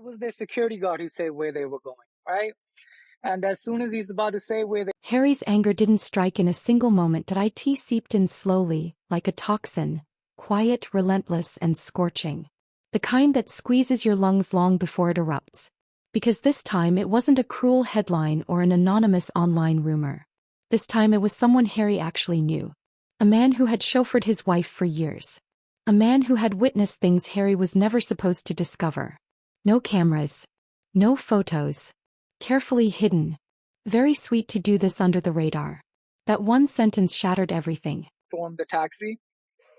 It was their security guard who said where they were going, right? And as soon as he's about to say where they Harry's anger didn't strike in a single moment. It seeped in slowly, like a toxin, quiet, relentless, and scorching. The kind that squeezes your lungs long before it erupts. Because this time it wasn't a cruel headline or an anonymous online rumor. This time it was someone Harry actually knew. A man who had chauffeured his wife for years. A man who had witnessed things Harry was never supposed to discover. No cameras. No photos. Carefully hidden. Very sweet to do this under the radar. That one sentence shattered everything. stormed the taxi,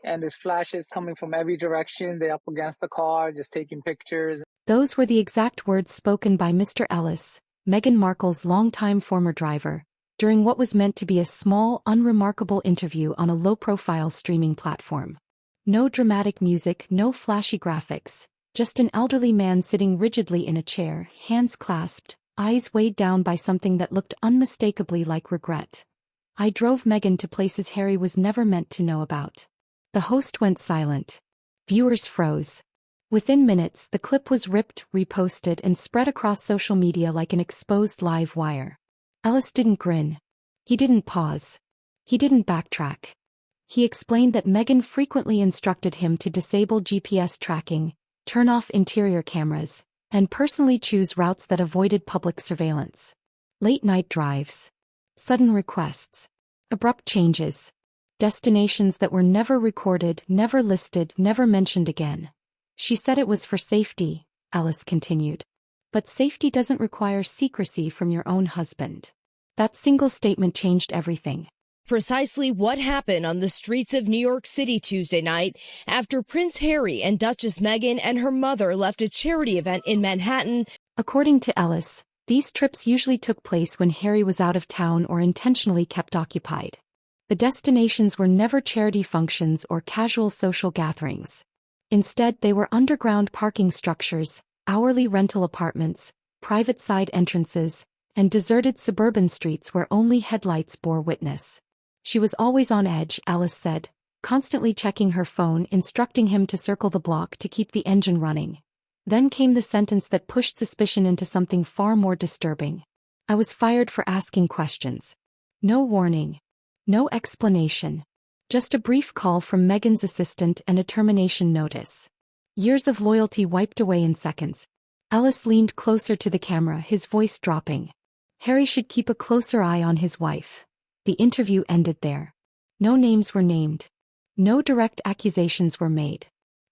and there's flashes coming from every direction. They're up against the car, just taking pictures. Those were the exact words spoken by Mr. Ellis, Meghan Markle's longtime former driver, during what was meant to be a small, unremarkable interview on a low-profile streaming platform. No dramatic music, no flashy graphics, just an elderly man sitting rigidly in a chair, hands clasped, eyes weighed down by something that looked unmistakably like regret. I drove Meghan to places Harry was never meant to know about. The host went silent. Viewers froze. Within minutes, the clip was ripped, reposted, and spread across social media like an exposed live wire. Ellis didn't grin. He didn't pause. He didn't backtrack. He explained that Meghan frequently instructed him to disable GPS tracking, turn off interior cameras, and personally choose routes that avoided public surveillance. Late-night drives. Sudden requests. Abrupt changes. Destinations that were never recorded, never listed, never mentioned again. She said it was for safety, Ellis continued. But safety doesn't require secrecy from your own husband. That single statement changed everything. Precisely what happened on the streets of New York City Tuesday night after Prince Harry and Duchess Meghan and her mother left a charity event in Manhattan. According to Ellis, these trips usually took place when Harry was out of town or intentionally kept occupied. The destinations were never charity functions or casual social gatherings. Instead, they were underground parking structures, hourly rental apartments, private side entrances, and deserted suburban streets where only headlights bore witness. She was always on edge, Ellis said, constantly checking her phone, instructing him to circle the block to keep the engine running. Then came the sentence that pushed suspicion into something far more disturbing. I was fired for asking questions. No warning. No explanation. Just a brief call from Meghan's assistant and a termination notice. Years of loyalty wiped away in seconds. Ellis leaned closer to the camera, his voice dropping. Harry should keep a closer eye on his wife. The interview ended there. No names were named. No direct accusations were made.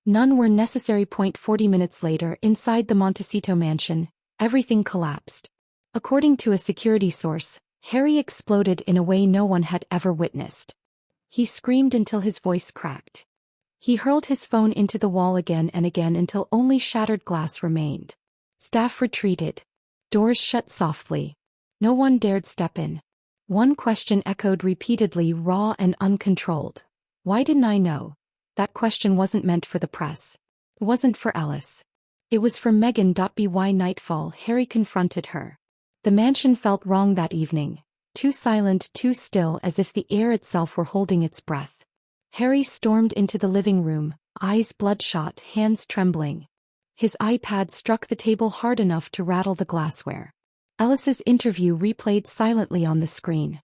None were necessary. 40 minutes later, inside the Montecito mansion, everything collapsed. According to a security source, Harry exploded in a way no one had ever witnessed. He screamed until his voice cracked. He hurled his phone into the wall again and again until only shattered glass remained. Staff retreated. Doors shut softly. No one dared step in. One question echoed repeatedly, raw and uncontrolled. Why didn't I know? That question wasn't meant for the press. It wasn't for Ellis. It was for Meghan. By nightfall, Harry confronted her. The mansion felt wrong that evening. Too silent, too still, as if the air itself were holding its breath. Harry stormed into the living room, eyes bloodshot, hands trembling. His iPad struck the table hard enough to rattle the glassware. Ellis's interview replayed silently on the screen.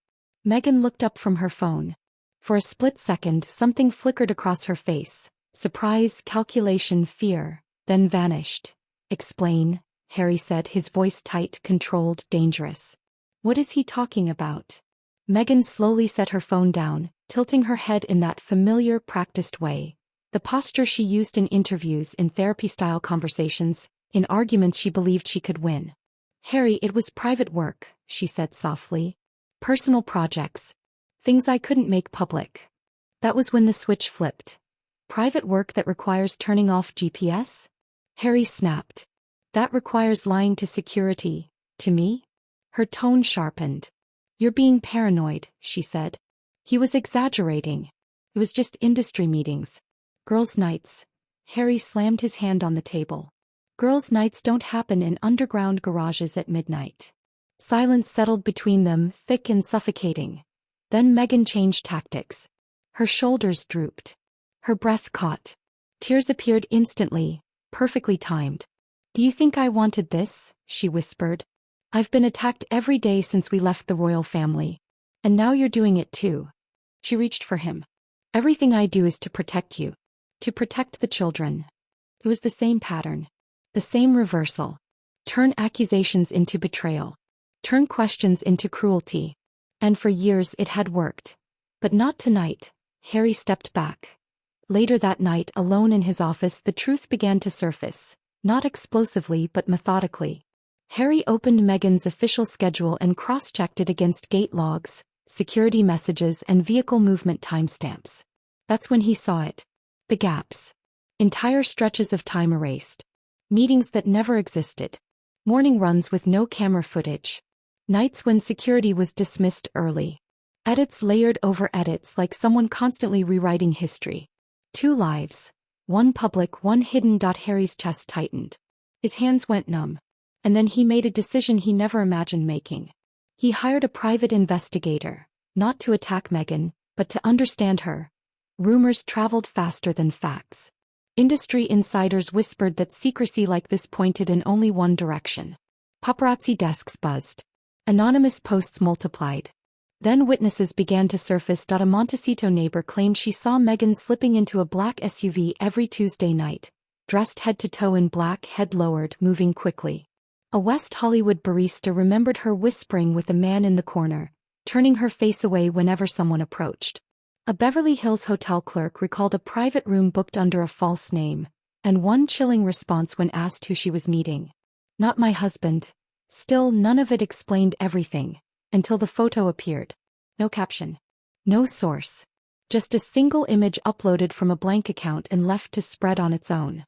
Meghan looked up from her phone. For a split second, something flickered across her face. Surprise, calculation, fear, then vanished. Explain, Harry said, his voice tight, controlled, dangerous. What is he talking about? Meghan slowly set her phone down, tilting her head in that familiar, practiced way. The posture she used in interviews, in therapy-style conversations, in arguments she believed she could win. Harry, it was private work, she said softly. Personal projects. Things I couldn't make public. That was when the switch flipped. Private work that requires turning off GPS? Harry snapped. That requires lying to security. To me? Her tone sharpened. You're being paranoid, she said. He was exaggerating. It was just industry meetings. Girls' nights. Harry slammed his hand on the table. Girls' nights don't happen in underground garages at midnight. Silence settled between them, thick and suffocating. Then Meghan changed tactics. Her shoulders drooped. Her breath caught. Tears appeared instantly, perfectly timed. "Do you think I wanted this?" she whispered. "I've been attacked every day since we left the royal family. And now you're doing it too." She reached for him. "Everything I do is to protect you. To protect the children." It was the same pattern. The same reversal. Turn accusations into betrayal. Turn questions into cruelty. And for years it had worked. But not tonight. Harry stepped back. Later that night, alone in his office, the truth began to surface. Not explosively but methodically. Harry opened Meghan's official schedule and cross-checked it against gate logs, security messages, and vehicle movement timestamps. That's when he saw it. The gaps. Entire stretches of time erased. Meetings that never existed. Morning runs with no camera footage. Nights when security was dismissed early. Edits layered over edits like someone constantly rewriting history. 2 lives. One public, one hidden. Harry's chest tightened. His hands went numb. And then he made a decision he never imagined making. He hired a private investigator, not to attack Meghan, but to understand her. Rumors traveled faster than facts. Industry insiders whispered that secrecy like this pointed in only one direction. Paparazzi desks buzzed. Anonymous posts multiplied. Then witnesses began to surface. A Montecito neighbor claimed she saw Meghan slipping into a black SUV every Tuesday night, dressed head to toe in black, head lowered, moving quickly. A West Hollywood barista remembered her whispering with a man in the corner, turning her face away whenever someone approached. A Beverly Hills hotel clerk recalled a private room booked under a false name, and one chilling response when asked who she was meeting. "Not my husband." Still, none of it explained everything, until the photo appeared. No caption. No source. Just a single image uploaded from a blank account and left to spread on its own.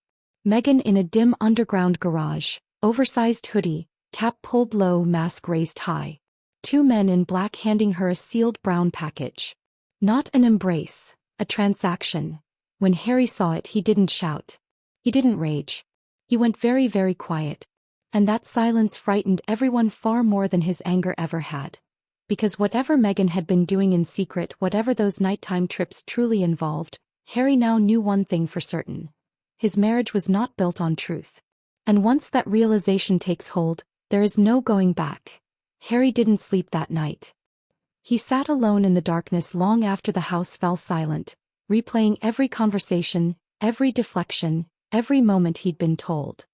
Meghan in a dim underground garage, oversized hoodie, cap pulled low, mask raised high. 2 men in black handing her a sealed brown package. Not an embrace, a transaction. When Harry saw it, he didn't shout. He didn't rage. He went very, very quiet. And that silence frightened everyone far more than his anger ever had. Because whatever Meghan had been doing in secret, whatever those nighttime trips truly involved, Harry now knew one thing for certain. His marriage was not built on truth. And once that realization takes hold, there is no going back. Harry didn't sleep that night. He sat alone in the darkness long after the house fell silent, replaying every conversation, every deflection, every moment he'd been told.